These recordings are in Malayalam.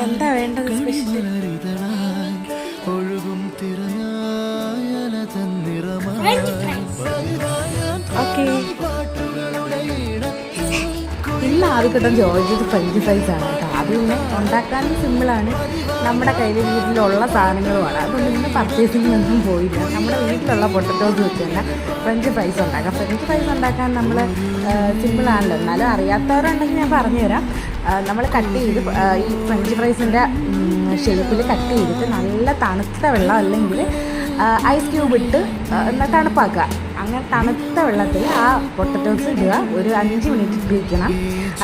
എന്താ വേണ്ടത്? ഓക്കെ, ഇന്ന് ആദ്യം ജോർജ് ഫ്രഞ്ച് ഫ്രൈസ് ആണ് കേട്ടോ. അത് പിന്നെ ഉണ്ടാക്കാനും സിമ്പിളാണ്, നമ്മുടെ കയ്യിൽ വീട്ടിലുള്ള സാധനങ്ങളുമാണ്. അതൊന്നും ഇന്ന് പർച്ചേസിങ്ങിനൊന്നും പോയില്ല. നമ്മുടെ വീട്ടിലുള്ള പൊട്ടറ്റോസ് വെച്ച് തന്നെ ഫ്രഞ്ച് ഫ്രൈസ് ഉണ്ടാക്കാം. ഫ്രഞ്ച് ഫ്രൈസ് ഉണ്ടാക്കാൻ നമ്മൾ സിമ്പിളാണല്ലോ. എന്നാലും അറിയാത്തവരുണ്ടെങ്കിൽ ഞാൻ പറഞ്ഞുതരാം. നമ്മൾ കട്ട് ചെയ്ത് ഈ ഫ്രഞ്ച് ഫ്രൈസിൻ്റെ ഷേപ്പിൽ കട്ട് ചെയ്തിട്ട് നല്ല തണുത്ത വെള്ളം അല്ലെങ്കിൽ ഐസ് ക്യൂബ് ഇട്ട് എന്നാൽ തണുപ്പാക്കുക. അങ്ങനെ തണുത്ത വെള്ളത്തിൽ ആ പൊട്ടറ്റോസ് ഇടുക. ഒരു 5 മിനിറ്റ് ഇട്ട് വയ്ക്കണം.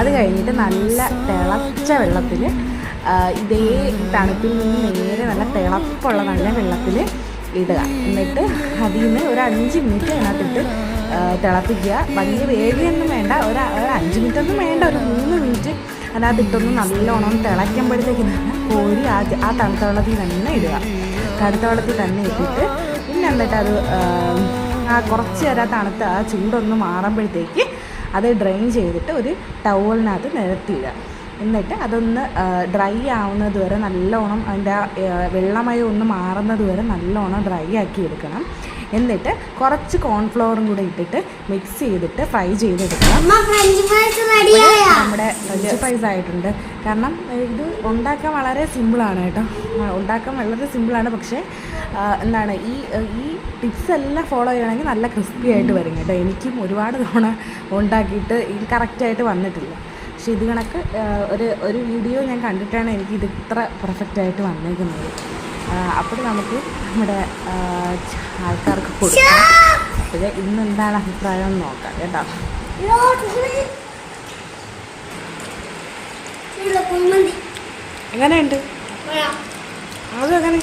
അത് കഴിഞ്ഞിട്ട് നല്ല തിളച്ച വെള്ളത്തിൽ ഇതേ തണുപ്പിൽ നിന്ന് നേരെ നല്ല തിളപ്പുള്ള നല്ല വെള്ളത്തിൽ ഇടുക. എന്നിട്ട് അതിൽ നിന്ന് ഒരു 5 മിനിറ്റ് അതിനകത്തിട്ട് തിളപ്പിക്കുക. വലിയ വേവിയൊന്നും വേണ്ട, ഒരു 5 മിനിറ്റൊന്നും വേണ്ട, ഒരു 3 മിനിറ്റ് അതിനകത്തിട്ടൊന്ന് നല്ലോണം തിളയ്ക്കുമ്പോഴത്തേക്ക് തന്നെ കോരി ആ തണുത്ത വെള്ളത്തിൽ തന്നെ ഇടുക. തണുത്ത വെള്ളത്തിൽ തന്നെ ഇട്ടിട്ട് പിന്നെ എന്നിട്ട് അത് കുറച്ച് നേരം തണുത്ത ആ ചൂടൊന്ന് മാറുമ്പോഴത്തേക്ക് അത് ഡ്രെയിൻ ചെയ്തിട്ട് ഒരു ടവലിനകത്ത് നിരത്തിയിടുക. എന്നിട്ട് അതൊന്ന് ഡ്രൈ ആവുന്നത് വരെ നല്ലോണം അതിൻ്റെ വെള്ളമയം ഒന്ന് മാറുന്നത് വരെ നല്ലോണം ഡ്രൈ ആക്കി എടുക്കണം. എന്നിട്ട് കുറച്ച് കോൺഫ്ലവറും കൂടെ ഇട്ടിട്ട് മിക്സ് ചെയ്തിട്ട് ഫ്രൈ ചെയ്തെടുക്കണം. നമ്മുടെ ഫ്രഞ്ച് ഫ്രൈസ് ആയിട്ടുണ്ട്. കാരണം ഇത് ഉണ്ടാക്കാൻ വളരെ സിമ്പിളാണ് കേട്ടോ. ഉണ്ടാക്കാൻ വളരെ സിമ്പിളാണ്. പക്ഷേ എന്താണ് ഈ ടിപ്സ് എല്ലാം ഫോളോ ചെയ്യണമെങ്കിൽ നല്ല ക്രിസ്പി ആയിട്ട് വരും കേട്ടോ. എനിക്കും ഒരുപാട് തവണ ഉണ്ടാക്കിയിട്ട് ഇത് കറക്റ്റായിട്ട് വന്നിട്ടില്ല. പക്ഷെ ഇത് കണക്ക് ഒരു വീഡിയോ ഞാൻ കണ്ടിട്ടാണ് എനിക്കിത് ഇത്ര പെർഫെക്റ്റായിട്ട് വന്നേക്കുന്നത്. അപ്പോൾ നമുക്ക് നമ്മുടെ ആൾക്കാർക്ക് കൊടുക്കാം. അപ്പോൾ ഇന്ന് എന്താണ് അഭിപ്രായം എന്ന് നോക്കാം കേട്ടോ. എങ്ങനെയുണ്ട്? അതെങ്ങനെ?